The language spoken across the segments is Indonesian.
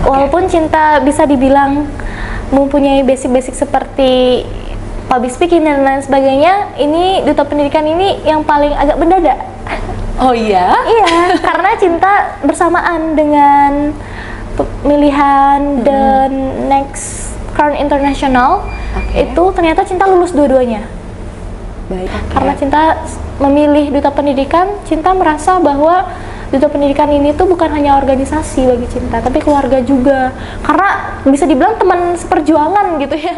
Walaupun Cinta bisa dibilang mempunyai basic-basic seperti public speaking dan lain sebagainya, ini duta pendidikan ini yang paling agak mendadak. Oh iya? Iya, karena Cinta bersamaan dengan pemilihan The Next Crown International, itu ternyata Cinta lulus dua-duanya. Baik. Karena Cinta memilih duta pendidikan, Cinta merasa bahwa duta pendidikan ini tuh bukan hanya organisasi bagi Cinta, tapi keluarga juga. Karena bisa dibilang teman seperjuangan gitu ya.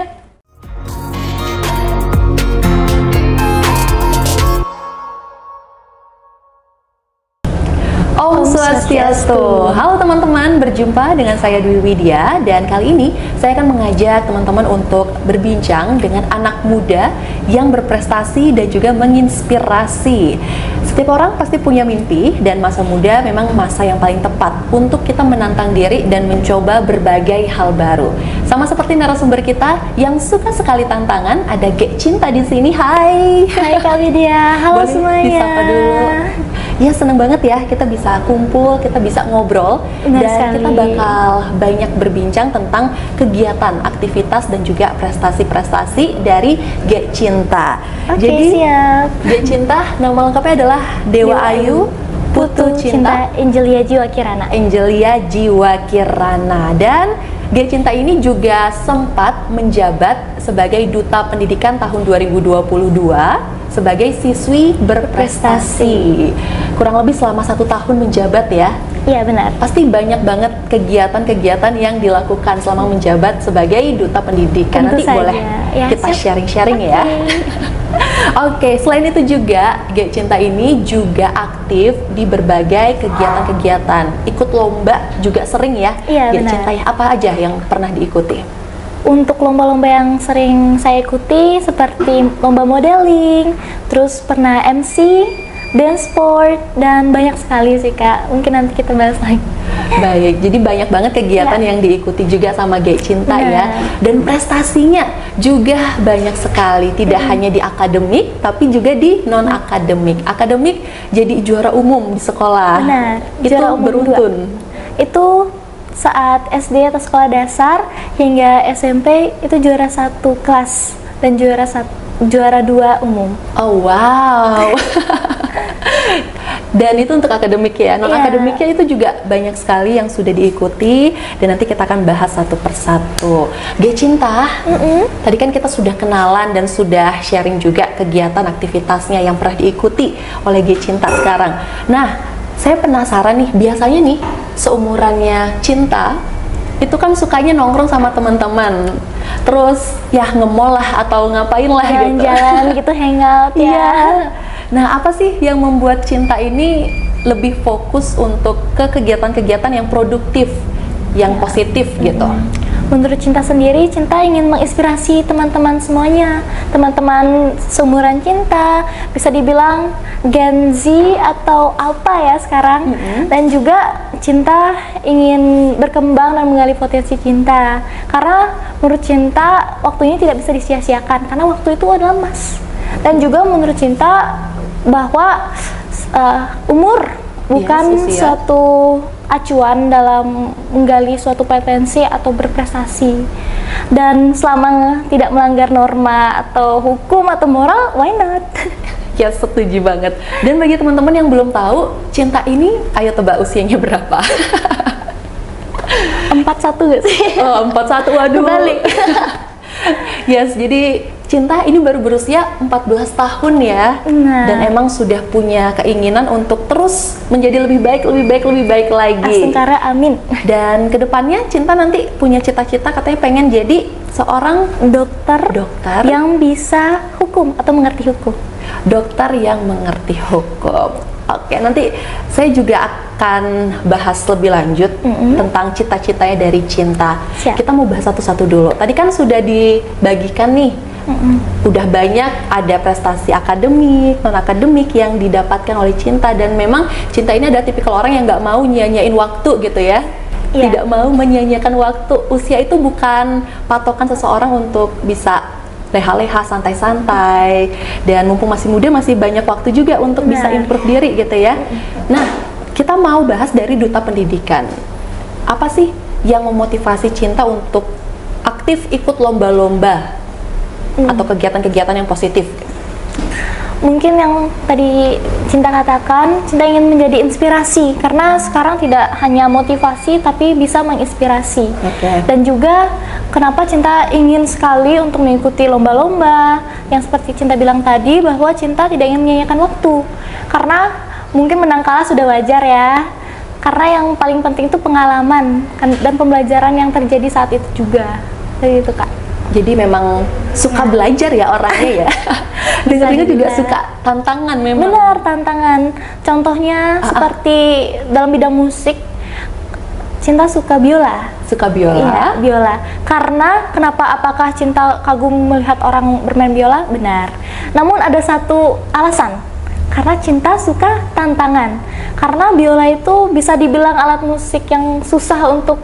Om Swastiastu. Halo teman-teman, berjumpa dengan saya Dwi Widya, dan kali ini saya akan mengajak teman-teman untuk berbincang dengan anak muda yang berprestasi dan juga menginspirasi. Setiap orang pasti punya mimpi, dan masa muda memang masa yang paling tepat untuk kita menantang diri dan mencoba berbagai hal baru. Sama seperti narasumber kita yang suka sekali tantangan, ada Gek Cinta di sini. Hai. Hai Kak Widya, halo semuanya. Disapa dulu. Ya, seneng banget ya kita bisa kumpul, kita bisa ngobrol. Benar dan sekali. kita bakal banyak berbincang tentang kegiatan, aktivitas, dan juga prestasi-prestasi dari Gek Cinta. Oke, Jadi siap. Gek Cinta nama lengkapnya adalah Dewa Ayu Putu Cinta Angelia Jiwa Kirana. Angelia Jiwa Kirana. Dan Gek Cinta ini juga sempat menjabat sebagai Duta Pendidikan tahun 2022 sebagai siswi berprestasi. Kurang lebih selama 1 tahun menjabat ya. Iya benar. Pasti banyak banget kegiatan-kegiatan yang dilakukan selama menjabat sebagai Duta Pendidikan. Tentu Nanti saja. boleh Ya, kita siap. sharing-sharing ya. Oke, selain itu juga Gek Cinta ini juga aktif di berbagai kegiatan-kegiatan. Ikut lomba juga sering ya. Iya, Gek benar. Cinta ya. Apa aja yang pernah diikuti? Untuk lomba-lomba yang sering saya ikuti seperti lomba modeling, terus pernah MC, dance sport, dan banyak sekali sih Kak. Mungkin nanti kita bahas lagi. Baik, jadi banyak banget kegiatan yang diikuti juga sama Gek Cinta ya. Dan prestasinya juga banyak sekali, tidak hanya di akademik, tapi juga di non-akademik. Akademik jadi juara umum di sekolah. Benar, Itu juara umum beruntun. Itu saat SD atau sekolah dasar hingga SMP itu juara 1 kelas dan juara 2 umum. Oh wow. Dan itu untuk akademik ya. Non-akademiknya itu juga banyak sekali yang sudah diikuti, dan nanti kita akan bahas satu persatu. Gek Cinta, tadi kan kita sudah kenalan dan sudah sharing juga kegiatan aktivitasnya yang pernah diikuti oleh Gek Cinta sekarang. Nah, saya penasaran nih, biasanya nih seumurannya Cinta itu kan sukanya nongkrong sama teman-teman, terus ya nge-mall lah atau ngapain lah gitu. Jalan-jalan gitu, hangout ya. Iya. Nah, apa sih yang membuat Cinta ini lebih fokus untuk ke kegiatan-kegiatan yang produktif, yang positif gitu? Menurut Cinta sendiri, Cinta ingin menginspirasi teman-teman semuanya, teman-teman seumuran Cinta, bisa dibilang Gen Z atau Alpha ya sekarang. Dan juga Cinta ingin berkembang dan menggali potensi Cinta, karena menurut Cinta waktunya tidak bisa disia-siakan, karena waktu itu adalah emas. Dan juga menurut Cinta bahwa umur bukan suatu acuan dalam menggali suatu potensi atau berprestasi. Dan selama tidak melanggar norma atau hukum atau moral, why not? Ya, setuju banget. Dan bagi teman-teman yang belum tahu, Cinta ini, ayo tebak usianya berapa? 41 gak sih? Oh, 41, waduh. Kebalik. Yes, jadi Cinta ini baru berusia 14 tahun ya. Nah. Dan emang sudah punya keinginan untuk terus menjadi lebih baik, lebih baik, lebih baik lagi. Astagfirullah, amin. Dan kedepannya Cinta nanti punya cita-cita, katanya pengen jadi seorang dokter yang bisa hukum atau mengerti hukum. Dokter yang mengerti hukum. Oke, nanti saya juga akan bahas lebih lanjut tentang cita-citanya dari Cinta. Siap. Kita mau bahas satu-satu dulu. Tadi kan sudah dibagikan nih, udah banyak ada prestasi akademik, non-akademik yang didapatkan oleh Cinta. Dan memang Cinta ini ada tipikal orang yang nggak mau nyanyain waktu gitu ya. Iya. Tidak mau menyia-nyiakan waktu. Usia itu bukan patokan seseorang untuk bisa leha-leha, santai-santai, dan mumpung masih muda masih banyak waktu juga untuk bisa improve diri gitu ya. Nah, kita mau bahas dari Duta Pendidikan. Apa sih yang memotivasi Cinta untuk aktif ikut lomba-lomba atau kegiatan-kegiatan yang positif? Mungkin yang tadi Cinta katakan, Cinta ingin menjadi inspirasi karena sekarang tidak hanya motivasi tapi bisa menginspirasi. Dan juga kenapa Cinta ingin sekali untuk mengikuti lomba-lomba yang seperti Cinta bilang tadi, bahwa Cinta tidak ingin menyia-nyiakan waktu. Karena mungkin menang kalah sudah wajar ya. Karena yang paling penting itu pengalaman dan pembelajaran yang terjadi saat itu juga. Jadi itu Kak. Jadi memang suka belajar ya orangnya ya. Dengar-dengar juga suka tantangan memang. Benar, tantangan. Contohnya seperti dalam bidang musik, Cinta suka biola. Suka biola? Iya, biola. Karena kenapa, apakah Cinta kagum melihat orang bermain biola? Benar. Namun ada satu alasan. Karena Cinta suka tantangan. Karena biola itu bisa dibilang alat musik yang susah untuk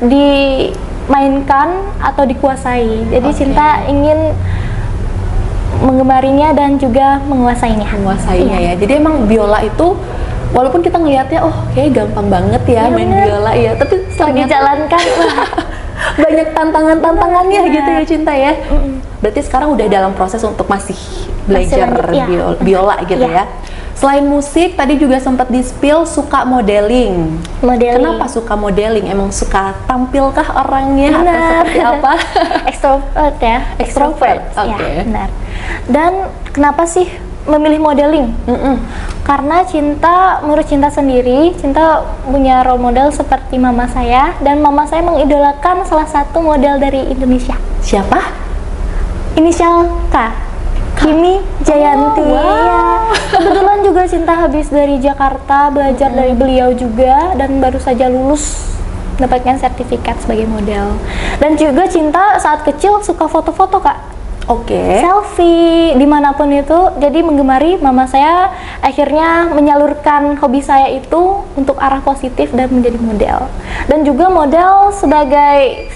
dimainkan atau dikuasai. Jadi Cinta ingin menggemarinya dan juga menguasainya. Ya. Jadi emang biola itu walaupun kita ngelihatnya kayak gampang banget ya main biola ya, tapi setelah dijalankan banyak tantangannya gitu ya Cinta ya. Berarti sekarang udah dalam proses untuk masih belajar biola gitu ya. Selain musik, tadi juga sempat di-spill suka modeling. Kenapa suka modeling? Emang suka tampilkah orangnya? Atau seperti apa? Extrovert ya. Extrovert. Ya, benar. Dan kenapa sih memilih modeling? Karena menurut Cinta sendiri, Cinta punya role model seperti mama saya, dan mama saya mengidolakan salah satu model dari Indonesia. Siapa? Inisial K. Kimi Jayanti. Ya. Kebetulan juga Cinta habis dari Jakarta, belajar dari beliau juga, dan baru saja lulus mendapatkan sertifikat sebagai model. Dan juga Cinta saat kecil suka foto-foto Kak. Selfie dimanapun itu, jadi menggemari. Mama saya akhirnya menyalurkan hobi saya itu untuk arah positif dan menjadi model. Dan juga model sebagai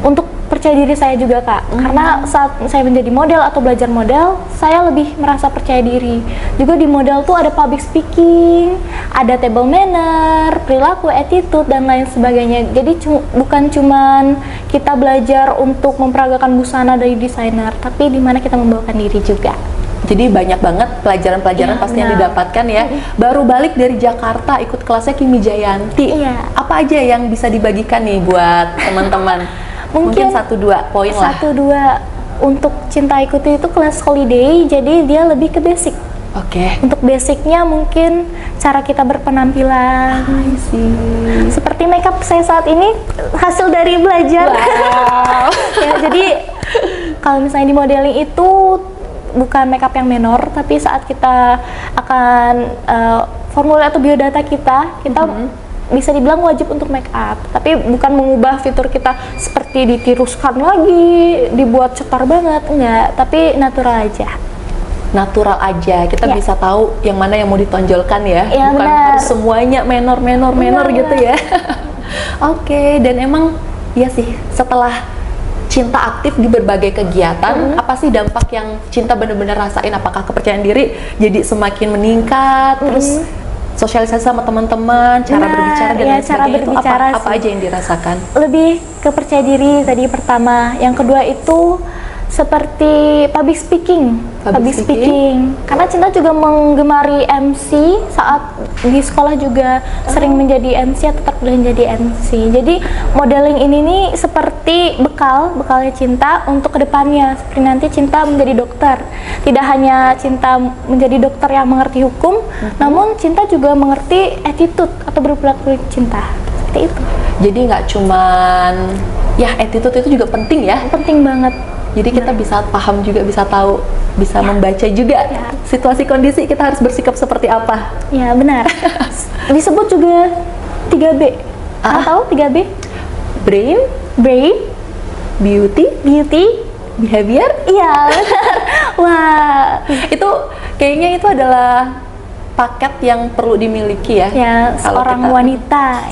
untuk percaya diri saya juga Kak. Karena saat saya menjadi model atau belajar model, saya lebih merasa percaya diri. Juga di model tuh ada public speaking, ada table manner, perilaku, attitude, dan lain sebagainya. Jadi bukan cuman kita belajar untuk memperagakan busana dari desainer, tapi di mana kita membawakan diri juga. Jadi banyak banget pelajaran-pelajaran pasti yang didapatkan ya. Baru balik dari Jakarta ikut kelasnya Kimi Jayanti. Apa aja yang bisa dibagikan nih buat teman-teman? Mungkin 1-2 poin lah. 1-2 untuk Cinta ikuti itu kelas holiday, jadi dia lebih ke basic. Untuk basicnya mungkin cara kita berpenampilan. Seperti makeup saya saat ini hasil dari belajar. Ya, jadi kalau misalnya di modeling itu bukan makeup yang menor, tapi saat kita akan formulir atau biodata kita bisa dibilang wajib untuk make up, tapi bukan mengubah fitur kita seperti ditiruskan lagi, dibuat cetar banget, enggak, tapi natural aja. Kita bisa tahu yang mana yang mau ditonjolkan ya, bukan harus semuanya menor gitu ya. Dan emang ya sih, setelah Cinta aktif di berbagai kegiatan, apa sih dampak yang Cinta benar-benar rasain? Apakah kepercayaan diri jadi semakin meningkat, terus sosialisasi sama teman-teman, cara berbicara dan lain sebagainya, itu apa aja yang dirasakan? Lebih ke percaya diri tadi pertama, yang kedua itu seperti public speaking. Karena Cinta juga menggemari MC, saat di sekolah juga sering menjadi MC atau terpilih menjadi MC. Jadi modeling ini nih seperti bekalnya Cinta untuk kedepannya. Seperti nanti Cinta menjadi dokter. Tidak hanya Cinta menjadi dokter yang mengerti hukum, namun Cinta juga mengerti attitude atau berperilaku Cinta. Seperti itu. Jadi nggak cuman attitude itu juga penting ya? Penting banget. Jadi kita bisa paham juga, bisa tahu, bisa membaca juga situasi kondisi kita harus bersikap seperti apa. Ya benar. Disebut juga 3B. Tahu 3B? Brain, beauty, behavior. Iya benar. Wah, itu kayaknya itu adalah paket yang perlu dimiliki ya. Seorang wanita.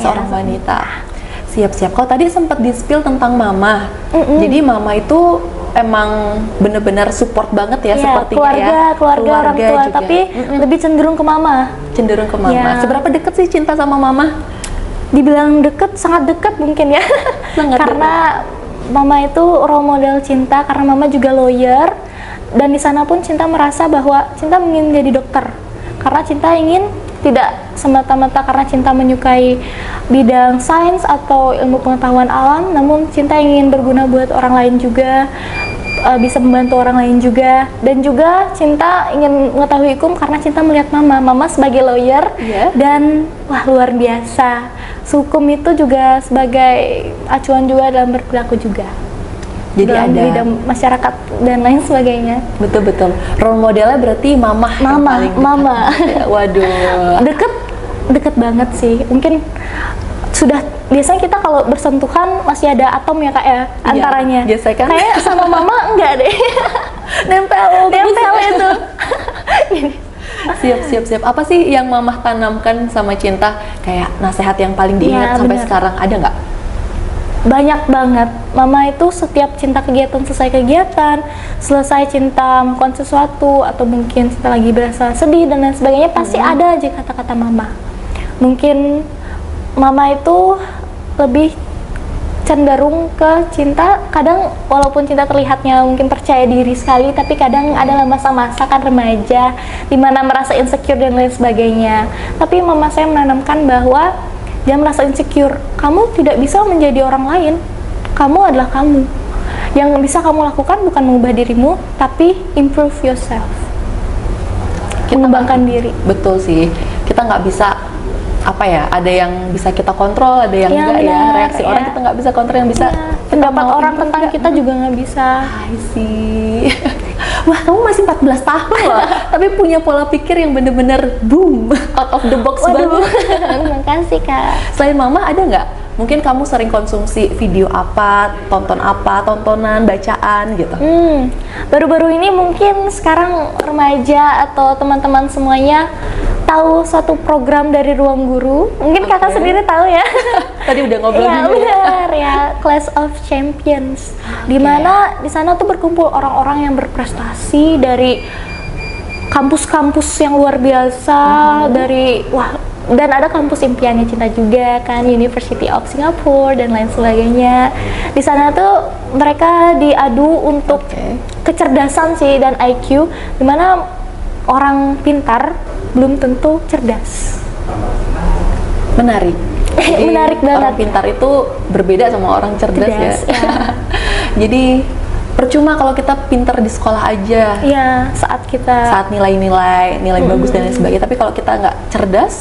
Siap-siap. Kalau tadi sempat di-spill tentang mama. Jadi mama itu emang bener-bener support banget ya, sepertinya keluarga orang tua juga. Tapi lebih cenderung ke mama. Seberapa deket sih Cinta sama mama? dibilang deket, sangat deket mungkin ya. Karena mama itu role model Cinta, karena mama juga lawyer, dan di sana pun Cinta merasa bahwa Cinta ingin jadi dokter, karena Cinta ingin tidak semata-mata karena Cinta menyukai bidang sains atau ilmu pengetahuan alam, namun Cinta ingin berguna buat orang lain juga, bisa membantu orang lain juga. Dan juga Cinta ingin mengetahui hukum karena Cinta melihat mama sebagai lawyer, dan wah, luar biasa. Hukum itu juga sebagai acuan juga dalam berperilaku juga. Jadi dalam ada bidang masyarakat dan lain sebagainya. Betul. Role modelnya berarti mama. Waduh. Deket banget sih. Mungkin sudah biasanya kita kalau bersentuhan masih ada atom ya kak ya antaranya. Biasanya kan. Kayak sama mama enggak deh. nempel itu. Siap. Apa sih yang mama tanamkan sama Cinta? Kayak nasihat yang paling diingat sampai sekarang, ada nggak? Banyak banget. Mama itu setiap Cinta selesai Cinta melakukan sesuatu, atau mungkin Cinta lagi berasa sedih dan lain sebagainya, pasti ada aja kata-kata mama. Mungkin mama itu lebih cenderung ke Cinta, kadang walaupun Cinta terlihatnya mungkin percaya diri sekali, tapi kadang adalah masa-masa kan remaja dimana merasa insecure dan lain sebagainya. Tapi mama saya menanamkan bahwa jangan merasa insecure, kamu tidak bisa menjadi orang lain, kamu adalah kamu. Yang bisa kamu lakukan bukan mengubah dirimu, tapi improve yourself, mengembangkan diri. Betul sih, kita nggak bisa ada yang bisa kita kontrol, ada yang enggak ya. Reaksi orang kita nggak bisa kontrol, yang bisa pendapat orang tentang kita juga nggak bisa. sih. Wah, kamu masih 14 tahun loh, tapi punya pola pikir yang bener-bener boom, out of the box banget. Terima kasih kak. Selain mama, ada nggak? Mungkin kamu sering konsumsi video apa, tontonan, bacaan gitu? Baru-baru ini mungkin sekarang remaja atau teman-teman semuanya tahu satu program dari Ruang Guru. Mungkin kakak sendiri tahu ya. Tadi udah ngobrol ya, benar ya, Clash of Champions. Dimana di sana tuh berkumpul orang-orang yang berprestasi dari kampus-kampus yang luar biasa, dan ada kampus impiannya Cinta juga kan, University of Singapore dan lain sebagainya. Di sana tuh mereka diadu untuk kecerdasan sih dan IQ, dimana orang pintar belum tentu cerdas. Menarik. Menarik banget. Orang pintar itu berbeda sama orang cerdas ya. Jadi percuma kalau kita pintar di sekolah aja. Iya, saat nilai bagus dan lain sebagainya. Tapi kalau kita nggak cerdas,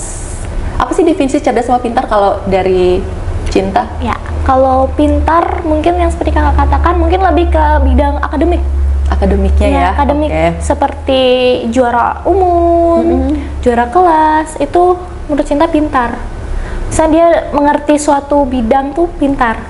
apa sih definisi cerdas sama pintar kalau dari Cinta? Ya, kalau pintar mungkin yang seperti kakak katakan mungkin lebih ke bidang akademiknya akademik, seperti juara umum, juara kelas, itu menurut Cinta pintar. Misalnya dia mengerti suatu bidang tuh pintar.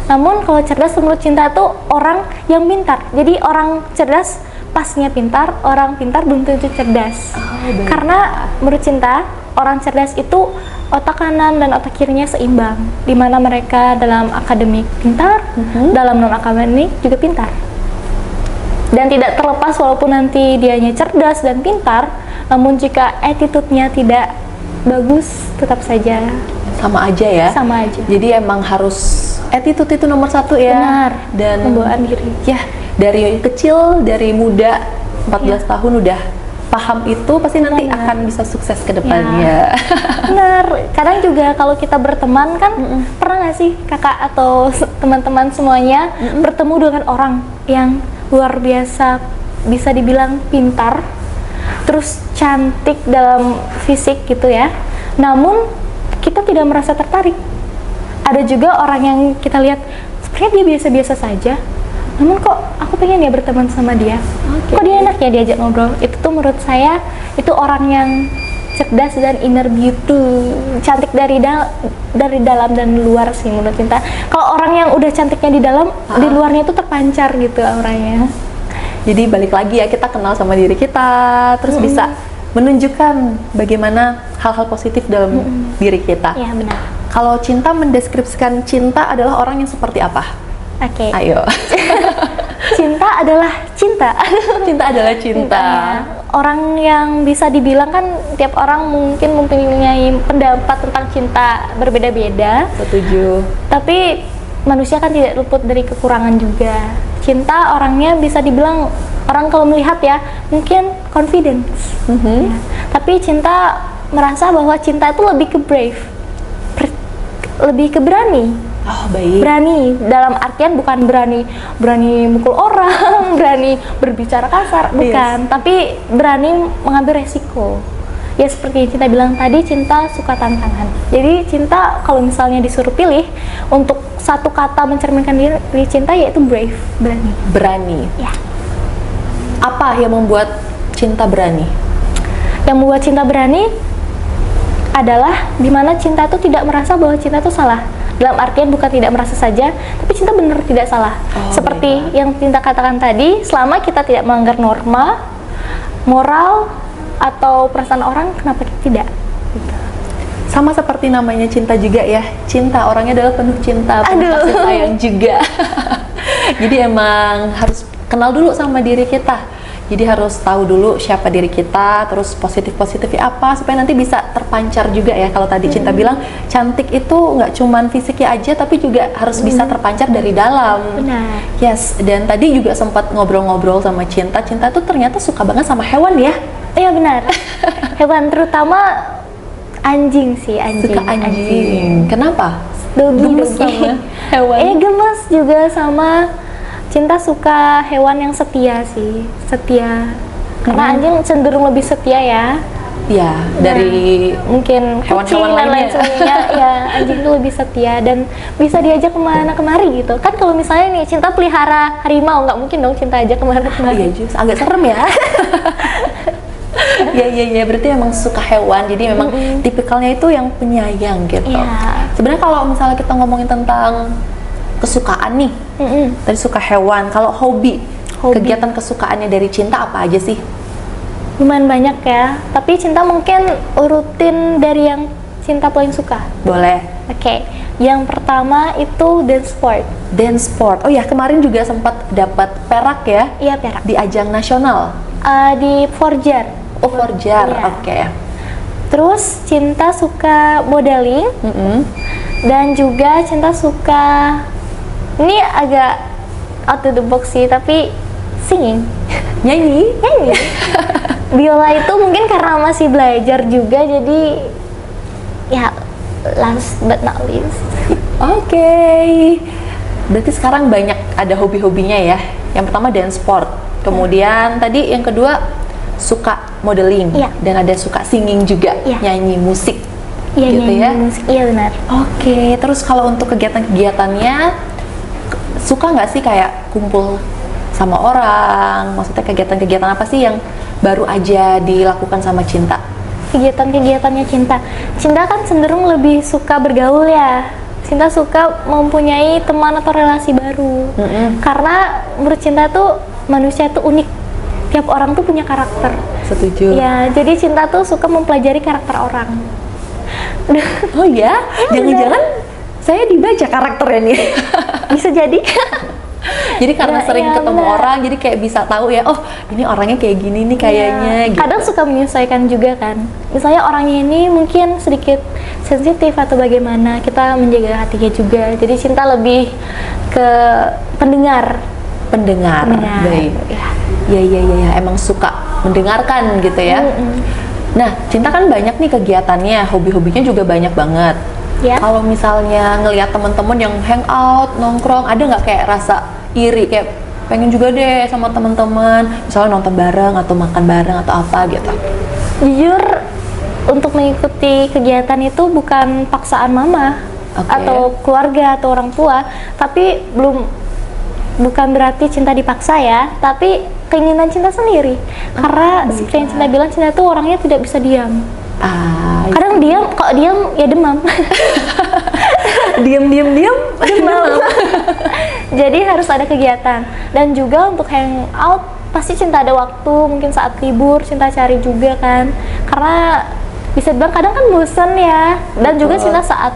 Namun kalau cerdas menurut Cinta tuh orang yang pintar. Jadi orang cerdas pasnya pintar, orang pintar belum tentu cerdas. Karena menurut Cinta, orang cerdas itu otak kanan dan otak kirinya seimbang, dimana mereka dalam akademik pintar, dalam non akademik juga pintar. Dan tidak terlepas walaupun nanti dianya cerdas dan pintar, namun jika attitude-nya tidak bagus, tetap saja sama aja ya. Sama aja. Jadi emang harus attitude itu nomor satu ya. Benar. Dan pembawaan diri. Ya, dari kecil, dari muda 14 tahun udah paham itu, pasti nanti akan bisa sukses ke depannya. Benar. Kadang juga kalau kita berteman kan, pernah nggak sih kakak atau teman-teman semuanya bertemu dengan orang yang luar biasa, bisa dibilang pintar, terus cantik dalam fisik gitu ya, namun kita tidak merasa tertarik. Ada juga orang yang kita lihat sebenarnya dia biasa-biasa saja, namun kok aku pengen ya berteman sama dia, kok dia enak ya diajak ngobrol. Itu tuh menurut saya itu orang yang cerdas dan inner beauty, cantik dari dalam dan luar sih menurut Cinta. Kalau orang yang udah cantiknya di dalam, di luarnya itu terpancar gitu auranya. Jadi balik lagi ya, kita kenal sama diri kita, terus bisa menunjukkan bagaimana hal-hal positif dalam diri kita. Iya benar. Kalau Cinta mendeskripsikan Cinta adalah orang yang seperti apa? Oke. Ayo. cinta adalah cinta. Cinta adalah cinta. Orang yang bisa dibilang kan tiap orang mungkin mempunyai pendapat tentang cinta berbeda-beda. Setuju. Tapi manusia kan tidak luput dari kekurangan juga. Cinta orangnya bisa dibilang, orang kalau melihat ya mungkin confidence. Ya. Tapi cinta merasa bahwa cinta itu lebih ke brave, lebih ke berani. Oh, baik. Berani dalam artian bukan berani mukul orang, berani berbicara kasar, bukan. Yes. Tapi berani mengambil resiko. Ya seperti yang kita bilang tadi, cinta suka tantangan. Jadi cinta kalau misalnya disuruh pilih untuk satu kata mencerminkan diri cinta, yaitu brave, berani. Berani. Ya. Apa yang membuat cinta berani? Yang membuat cinta berani adalah dimana cinta itu tidak merasa bahwa cinta itu salah. Dalam artian bukan tidak merasa saja, tapi cinta benar tidak salah. Seperti yang Cinta katakan tadi, selama kita tidak melanggar norma, moral, atau perasaan orang, kenapa kita tidak? Gitu. Sama seperti namanya cinta juga ya. Cinta, orangnya adalah penuh cinta, penuh kasih sayang juga. Jadi emang harus kenal dulu sama diri kita. Jadi harus tahu dulu siapa diri kita, terus positif-positifnya apa, supaya nanti bisa terpancar juga ya. Kalau tadi Cinta bilang, cantik itu nggak cuman fisiknya aja, tapi juga harus bisa terpancar dari dalam. Benar. Yes, dan tadi juga sempat ngobrol-ngobrol sama Cinta. Cinta tuh ternyata suka banget sama hewan ya. Iya benar. Hewan, terutama anjing sih, anjing. Suka anjing. Kenapa? Gemes sama hewan. Gemes juga sama. Cinta suka hewan yang setia sih, setia. Karena anjing cenderung lebih setia ya. Ya, dari mungkin hewan-hewan dan lain lainnya. sebagainya. Ya, anjing itu lebih setia dan bisa diajak kemana kemari gitu. Kan kalau misalnya nih Cinta pelihara harimau, nggak mungkin dong Cinta ajak kemana kemari. Iya, just agak serem ya. Ya, berarti emang suka hewan. Jadi memang tipikalnya itu yang penyayang gitu. Iya. Sebenarnya kalau misalnya kita ngomongin tentang kesukaan nih, tadi suka hewan. Kalau hobi, kegiatan kesukaannya dari Cinta apa aja sih? Lumayan banyak ya. Tapi Cinta mungkin urutin dari yang Cinta paling suka. Boleh. Oke. Yang pertama itu dance sport. Dance sport. Oh ya, kemarin juga sempat dapat perak ya? Iya, perak. Di ajang nasional. Di Forjar. Oh, Forjar. Iya. Oke. Terus Cinta suka modeling. Dan juga Cinta suka, ini agak out of the box sih, tapi singing. Nyanyi? Biola itu mungkin karena masih belajar juga, jadi ya last but not least. Oke. Berarti sekarang banyak ada hobi-hobinya ya. Yang pertama dance sport. Kemudian tadi yang kedua suka modeling. Iya. Dan ada suka singing juga, nyanyi musik. Iya, gitu ya. musik. Iya, benar. Oke, terus kalau untuk kegiatan-kegiatannya suka nggak sih kayak kumpul sama orang? Maksudnya kegiatan-kegiatan apa sih yang baru aja dilakukan sama Cinta? Kegiatan-kegiatannya Cinta kan cenderung lebih suka bergaul ya. Cinta suka mempunyai teman atau relasi baru. Karena menurut Cinta tuh manusia tuh unik. Tiap orang tuh punya karakter. Setuju. Ya, jadi Cinta tuh suka mempelajari karakter orang. Oh ya? Jangan-jangan saya dibaca karakternya nih. Bisa jadi. Jadi karena sering ketemu orang, jadi kayak bisa tahu ya, oh ini orangnya kayak gini nih kayaknya. Gitu. Kadang suka menyesuaikan juga kan. Misalnya orangnya ini mungkin sedikit sensitif atau bagaimana, kita menjaga hatinya juga. Jadi Cinta lebih ke pendengar. Baik. Ya, emang suka mendengarkan gitu ya. Nah, Cinta kan banyak nih kegiatannya, hobi-hobinya juga banyak banget. Ya. Kalau misalnya ngelihat teman-teman yang hangout, nongkrong, ada nggak kayak rasa iri, kayak pengen juga deh sama teman-teman, misalnya nonton bareng atau makan bareng atau apa gitu? Jujur, untuk mengikuti kegiatan itu bukan paksaan mama atau keluarga atau orang tua, tapi bukan berarti Cinta dipaksa ya, tapi keinginan Cinta sendiri. Karena seperti yang Cinta bilang, Cinta tuh orangnya tidak bisa diam. Kadang diam, kok diam ya demam. Diam demam. Jadi harus ada kegiatan. Dan juga untuk hangout pasti Cinta ada waktu, mungkin saat libur Cinta cari juga kan. Karena bisa dibilang kadang kan bosan ya. Dan juga Cinta saat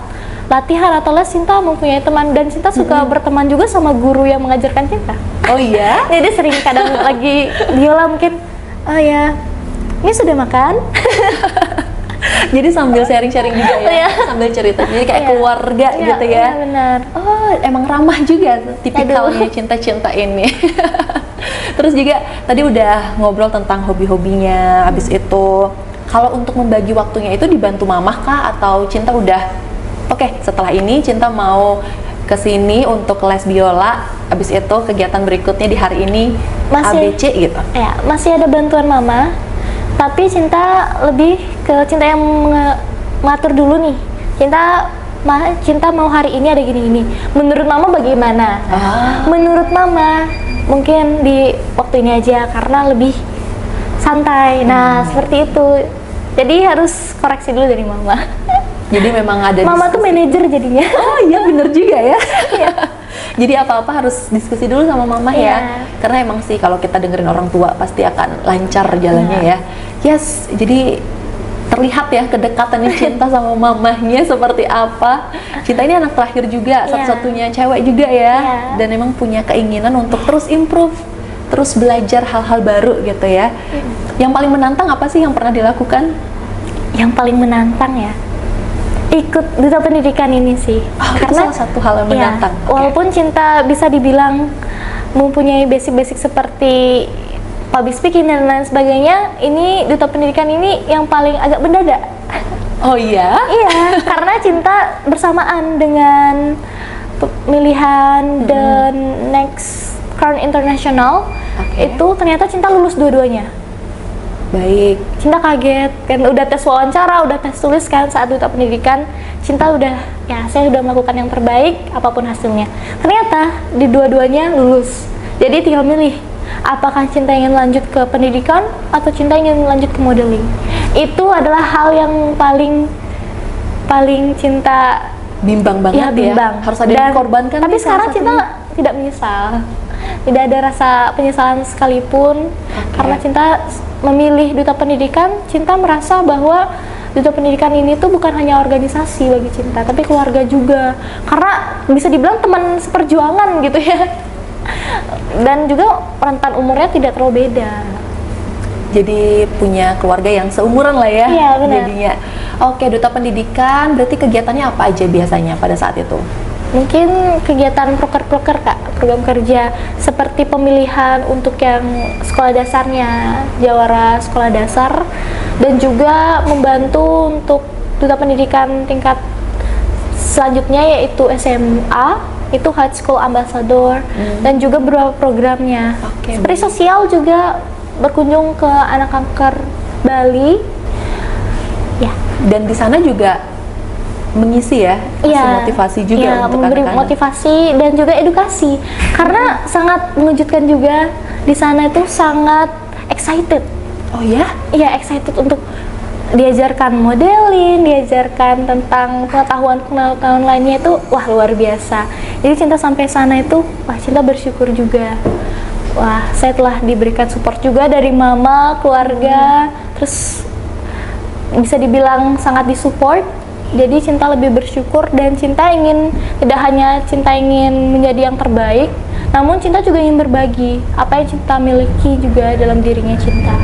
latihan atau les, Cinta mempunyai teman, dan Cinta suka berteman juga sama guru yang mengajarkan Cinta. Oh iya? Jadi sering kadang lagi biola mungkin, oh ya, ini sudah makan? Jadi sambil sharing-sharing juga ya, sambil cerita, jadi kayak keluarga gitu ya. Iya benar. Oh, emang ramah juga tipikalnya Cinta ini. Terus juga tadi udah ngobrol tentang hobi-hobinya, habis itu kalau untuk membagi waktunya itu dibantu mamah kah, atau Cinta udah oke, setelah ini Cinta mau kesini untuk les biola, habis itu kegiatan berikutnya di hari ini ABC gitu? Ya, masih ada bantuan mama, tapi Cinta lebih ke Cinta yang mengatur dulu nih. Cinta mau hari ini ada gini-gini. Menurut mama bagaimana? Menurut mama mungkin di waktu ini aja karena lebih santai. Nah, seperti itu. Jadi harus koreksi dulu dari mama. Jadi memang ada mama diskusi. Tuh manajer jadinya. Oh iya, bener juga ya. Jadi apa-apa harus diskusi dulu sama mama ya. Karena emang sih kalau kita dengerin orang tua pasti akan lancar jalannya ya. Yes, jadi terlihat ya kedekatannya Cinta sama mamahnya seperti apa. Cinta ini anak terakhir juga, satu-satunya cewek juga ya. Dan emang punya keinginan untuk terus improve, terus belajar hal-hal baru gitu ya. Yang paling menantang apa sih yang pernah dilakukan? Yang paling menantang ya, ikut duta pendidikan ini sih. Karena salah satu hal yang menantang. Walaupun Cinta bisa dibilang mempunyai basic-basic seperti public speaking dan lain sebagainya, ini duta pendidikan ini yang paling agak mendadak. Oh iya? Iya, karena Cinta bersamaan dengan pemilihan dan next Crown International, itu ternyata Cinta lulus dua-duanya. Baik. Cinta kaget kan, udah tes wawancara, udah tes tulis kan saat duta pendidikan. Cinta udah, ya saya udah melakukan yang terbaik apapun hasilnya. Ternyata di dua-duanya lulus. Jadi tinggal milih, apakah Cinta ingin lanjut ke pendidikan atau Cinta ingin lanjut ke modeling. Itu adalah hal yang paling Cinta bimbang banget ya. Harus ada yang dikorbankan. Tapi sekarang Cinta tidak menyesal. Tidak ada rasa penyesalan sekalipun. Karena Cinta memilih duta pendidikan, Cinta merasa bahwa duta pendidikan ini tuh bukan hanya organisasi bagi Cinta, tapi keluarga juga. Karena bisa dibilang teman seperjuangan gitu ya. Dan juga rentan umurnya tidak terlalu beda. Jadi punya keluarga yang seumuran lah ya. Iya, benar. Jadinya. Oke, duta pendidikan berarti kegiatannya apa aja biasanya pada saat itu? Mungkin kegiatan proker-proker Kak, program kerja seperti pemilihan untuk yang sekolah dasarnya, jawara sekolah dasar, dan juga membantu untuk duta pendidikan tingkat selanjutnya yaitu SMA, itu High School Ambassador, dan juga beberapa programnya. Seperti sosial juga berkunjung ke anak kanker Bali. Ya. Dan di sana juga mengisi ya, motivasi juga untuk memberi anak-anak. Motivasi dan juga edukasi. Karena sangat mengejutkan juga, di sana itu sangat excited. Oh ya? Iya, excited untuk diajarkan modeling, diajarkan tentang pengetahuan lainnya itu wah luar biasa. Jadi Cinta sampai sana itu wah Cinta bersyukur juga. Wah, saya telah diberikan support juga dari mama, keluarga, terus bisa dibilang sangat disupport. Jadi Cinta lebih bersyukur dan Cinta tidak hanya Cinta ingin menjadi yang terbaik, namun Cinta juga ingin berbagi apa yang Cinta miliki juga dalam dirinya Cinta.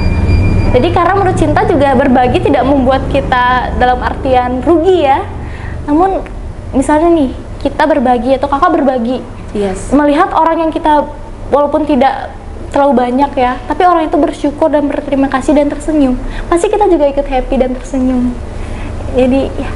Jadi karena menurut Cinta juga berbagi tidak membuat kita dalam artian rugi ya. Namun misalnya nih, kita berbagi atau kakak berbagi, melihat orang yang kita walaupun tidak terlalu banyak ya, tapi orang itu bersyukur dan berterima kasih dan tersenyum, pasti kita juga ikut happy dan tersenyum. Jadi ya,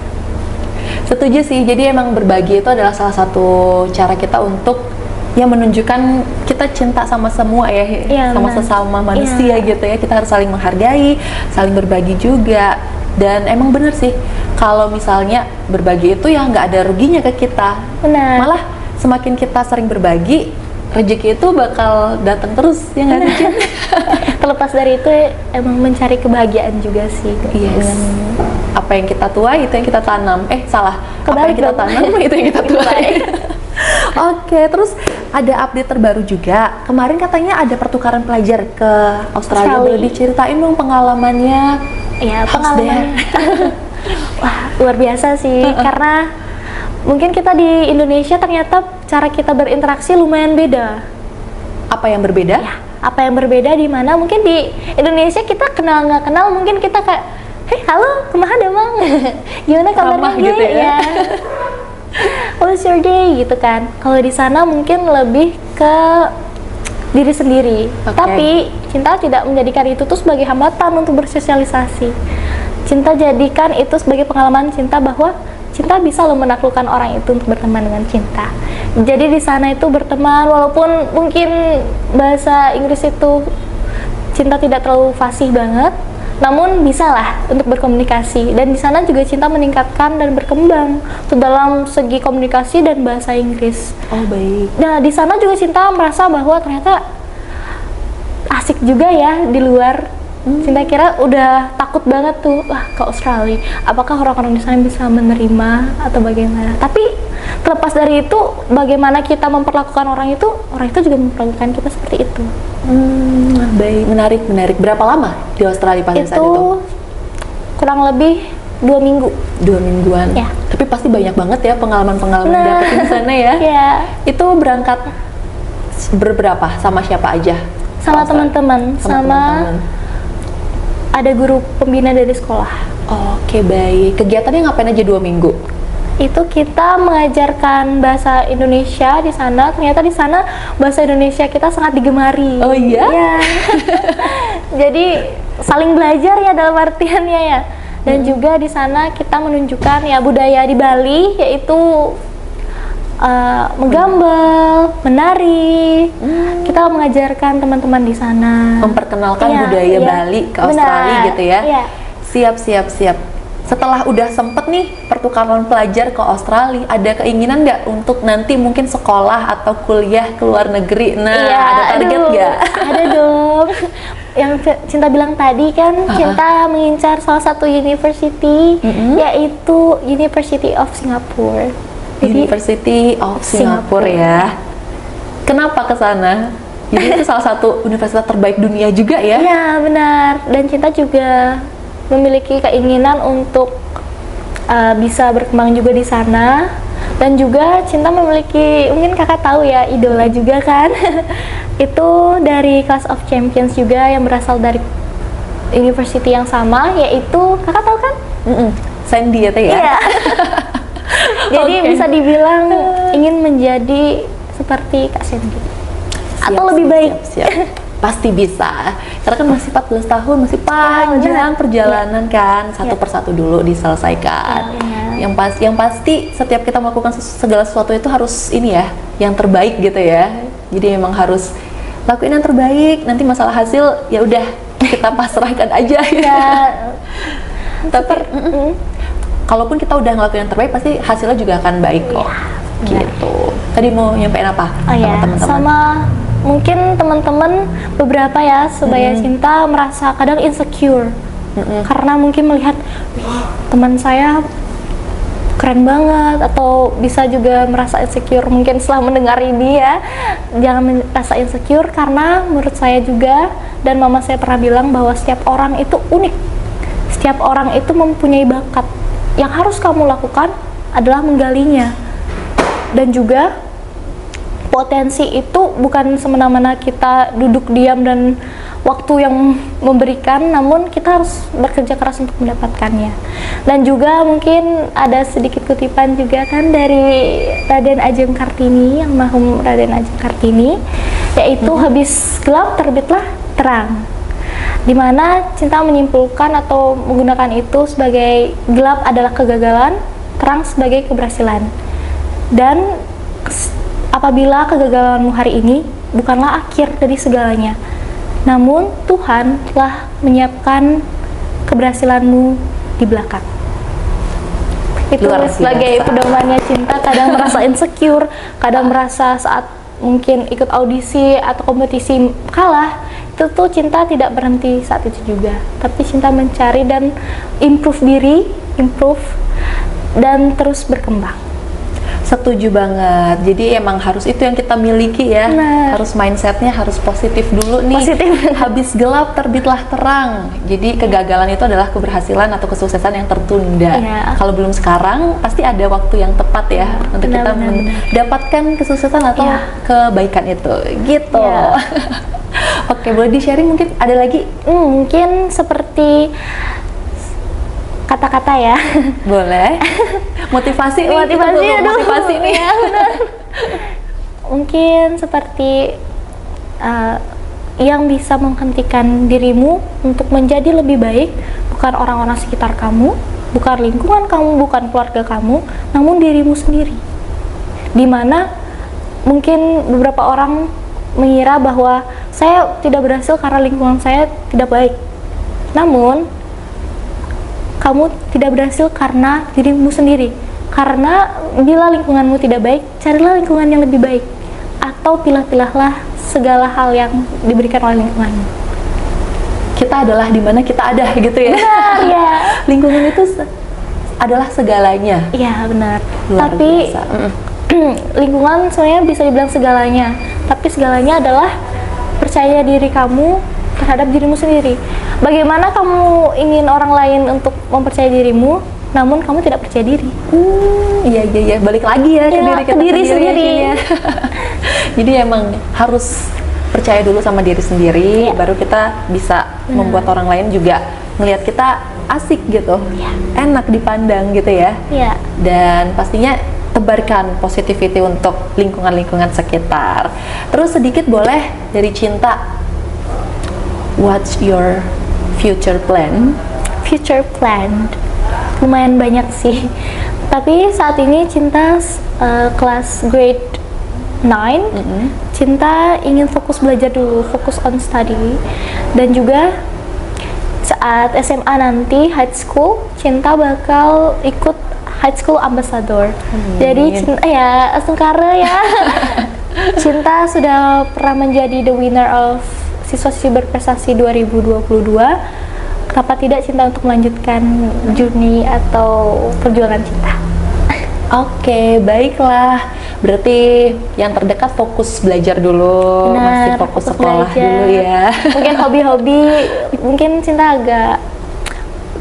setuju sih. Jadi emang berbagi itu adalah salah satu cara kita untuk menunjukkan kita cinta sama semua ya, sama sesama manusia gitu ya. Kita harus saling menghargai, saling berbagi juga. Dan emang bener sih, kalau misalnya berbagi itu ya nggak ada ruginya ke kita. Benar. Malah semakin kita sering berbagi, rezeki itu bakal datang terus, ya nggak sih? Terlepas dari itu emang mencari kebahagiaan juga sih. Apa yang kita tuai itu yang kita tanam. Apa yang kita tanam itu yang kita tuai. Oke, terus ada update terbaru juga. Kemarin katanya ada pertukaran pelajar ke Australia. Boleh diceritain dong pengalamannya? Iya, pengalamannya. Wah, luar biasa sih. Karena mungkin kita di Indonesia ternyata cara kita berinteraksi lumayan beda. Apa yang berbeda? Ya, apa yang berbeda di mana mungkin di Indonesia kita kenal nggak kenal, mungkin kita kayak, hei halo, kumaha damang, gimana kabarnya gitu ya? What's your day gitu kan. Kalau di sana mungkin lebih ke diri sendiri. Tapi cinta tidak menjadikan itu tuh sebagai hambatan untuk bersosialisasi. Cinta jadikan itu sebagai pengalaman cinta bahwa cinta bisa loh menaklukkan orang itu untuk berteman dengan cinta. Jadi di sana itu berteman, walaupun mungkin bahasa Inggris itu cinta tidak terlalu fasih banget, namun bisalah untuk berkomunikasi. Dan di sana juga cinta meningkatkan dan berkembang tuh dalam segi komunikasi dan bahasa Inggris. Oh baik. Nah di sana juga cinta merasa bahwa ternyata asik juga ya di luar. Cinta kira udah takut banget tuh, wah ke Australia, apakah orang-orang di sana bisa menerima atau bagaimana. Tapi terlepas dari itu, bagaimana kita memperlakukan orang itu juga memperlakukan kita seperti itu. Baik, menarik. Berapa lama di Australia pada saat itu? Itu kurang lebih 2 minggu. 2 mingguan. Ya. Tapi pasti banyak banget ya pengalaman-pengalaman dapetin di sana ya. Ya. Itu berangkat berberapa? Sama siapa aja? Sama teman-teman, sama ada guru pembina dari sekolah. Oke, baik. Kegiatannya ngapain aja 2 minggu? Itu kita mengajarkan bahasa Indonesia di sana. Ternyata di sana bahasa Indonesia kita sangat digemari. Oh iya? Ya. Jadi saling belajar ya dalam artiannya ya. Dan juga di sana kita menunjukkan ya budaya di Bali, yaitu menggambar, menari. Kita mengajarkan teman-teman di sana, memperkenalkan budaya Bali ke Australia gitu ya. Siap. Setelah udah sempet nih pertukaran pelajar ke Australia, ada keinginan nggak untuk nanti mungkin sekolah atau kuliah ke luar negeri? Nah, ada target nggak? Ada dong. Yang Cinta bilang tadi kan, Cinta mengincar salah satu university, yaitu University of Singapore. University of Singapore ya. Kenapa ke sana? Jadi itu salah satu universitas terbaik dunia juga ya? Iya benar. Dan Cinta juga memiliki keinginan untuk bisa berkembang juga di sana. Dan juga Cinta memiliki, mungkin kakak tahu ya, idola juga kan. Itu dari Class of Champions juga yang berasal dari university yang sama, yaitu kakak tahu kan? Sandy ya? Iya. Jadi bisa dibilang ingin menjadi seperti Kak Sandy atau lebih baik. Siap. Pasti bisa, karena kan masih 14 tahun, masih panjang perjalanan kan. Satu persatu dulu diselesaikan. Yang pasti setiap kita melakukan segala sesuatu itu harus ini ya, yang terbaik gitu ya. Jadi memang harus lakuin yang terbaik. Nanti masalah hasil ya udah kita pasrahkan aja ya. Tapi kalaupun kita udah ngelakuin yang terbaik, pasti hasilnya juga akan baik kok. Gitu. Tadi mau nyampein apa sama teman-teman? Sama mungkin teman-teman beberapa ya, sebaya Cinta merasa kadang insecure karena mungkin melihat, wih, teman saya keren banget, atau bisa juga merasa insecure mungkin setelah mendengar ini ya. Jangan merasa insecure, karena menurut saya juga, dan mama saya pernah bilang bahwa setiap orang itu unik, setiap orang itu mempunyai bakat. Yang harus kamu lakukan adalah menggalinya. Dan juga potensi itu bukan semena-mena kita duduk diam dan waktu yang memberikan, namun kita harus bekerja keras untuk mendapatkannya. Dan juga mungkin ada sedikit kutipan juga kan dari Raden Ajeng Kartini, yang almarhum Raden Ajeng Kartini, yaitu habis gelap terbitlah terang. Dimana Cinta menyimpulkan atau menggunakan itu sebagai gelap adalah kegagalan, terang sebagai keberhasilan. Dan apabila kegagalanmu hari ini bukanlah akhir dari segalanya, namun Tuhan telah menyiapkan keberhasilanmu di belakang. Itu sebagai pedomannya Cinta. Kadang merasa insecure, kadang merasa saat mungkin ikut audisi atau kompetisi kalah, itu tuh Cinta tidak berhenti saat itu juga, tapi Cinta mencari dan improve diri, dan terus berkembang. Setuju banget. Jadi emang harus itu yang kita miliki ya. Benar. Harus mindsetnya harus positif dulu nih. Positif. Habis gelap terbitlah terang. Jadi kegagalan itu adalah keberhasilan atau kesuksesan yang tertunda. Iya. Kalau belum sekarang, pasti ada waktu yang tepat ya untuk kita mendapatkan kesuksesan atau Iya. kebaikan itu. Gitu. Iya. Oke, boleh di-sharing mungkin ada lagi? Mungkin seperti kata-kata ya. Boleh. Motivasi nih. Motivasi, kita aduh. motivasi nih. Ya, benar. Mungkin seperti yang bisa menghentikan dirimu untuk menjadi lebih baik bukan orang-orang sekitar kamu, bukan lingkungan kamu, bukan keluarga kamu, namun dirimu sendiri. Dimana mungkin beberapa orang mengira bahwa saya tidak berhasil karena lingkungan saya tidak baik. Namun kamu tidak berhasil karena dirimu sendiri. Karena bila lingkunganmu tidak baik, carilah lingkungan yang lebih baik. Atau pilah-pilahlah segala hal yang diberikan oleh lingkunganmu. Kita adalah di mana kita ada gitu ya. Benar, ya. Lingkungan itu adalah segalanya. Iya, benar. Luar Tapi biasa. lingkungan sebenarnya bisa dibilang segalanya. Tapi segalanya adalah percaya diri kamu terhadap dirimu sendiri. Bagaimana kamu ingin orang lain untuk mempercayai dirimu, namun kamu tidak percaya diri? Iya, balik lagi ya ke Iya, diri kita ke diri sendiri. ya. Jadi emang harus percaya dulu sama diri sendiri, Iya. baru kita bisa membuat orang lain juga ngelihat kita asik gitu, enak dipandang gitu ya. Iya. Dan pastinya tebarkan positivity untuk lingkungan-lingkungan sekitar. Terus sedikit boleh dari Cinta, what's your future plan? Future plan lumayan banyak sih. Tapi saat ini Cinta kelas grade 9. Cinta ingin fokus belajar dulu, fokus on study. Dan juga saat SMA nanti high school, Cinta bakal ikut high school ambassador. Jadi Cinta ya Sengkara ya. Cinta sudah pernah menjadi the winner of siswa-siswi berprestasi 2022. Kenapa tidak Cinta untuk melanjutkan journey atau perjuangan Cinta? Oke, baiklah. Berarti yang terdekat fokus belajar dulu, masih Benar, fokus sekolah dulu ya. Mungkin hobi-hobi, mungkin Cinta agak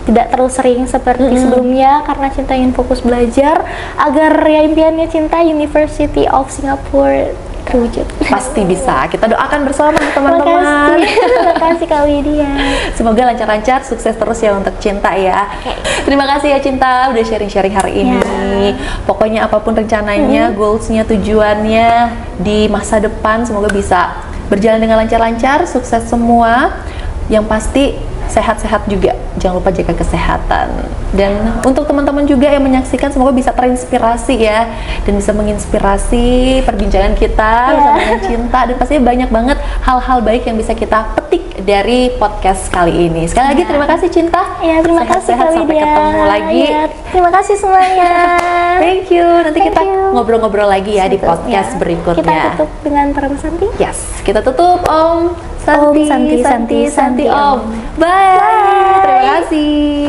tidak terlalu sering seperti sebelumnya karena Cinta ingin fokus belajar agar ya impiannya Cinta University of Singapore terwujud. Pasti bisa. Kita doakan bersama teman-teman. Terima kasih Kak Widya. Semoga lancar-lancar, sukses terus ya untuk Cinta ya. Terima kasih ya Cinta udah sharing-sharing hari ini. Pokoknya apapun rencananya, goalsnya, tujuannya di masa depan semoga bisa berjalan dengan lancar-lancar, sukses semua. Yang pasti sehat-sehat juga, jangan lupa jaga kesehatan. Dan untuk teman-teman juga yang menyaksikan, semoga bisa terinspirasi ya, dan bisa menginspirasi perbincangan kita bersama dengan Cinta, dan pastinya banyak banget hal-hal baik yang bisa kita petik dari podcast kali ini. Sekali lagi terima kasih Cinta. Ya, terima kasih Kak Widya. Sampai ketemu lagi. Ya, terima kasih semuanya. Thank you. Nanti kita ngobrol-ngobrol lagi ya di podcast berikutnya. Kita tutup dengan Para Santi. Yes, kita tutup Om Santi, Om Santi, Om. Bye. Terima kasih.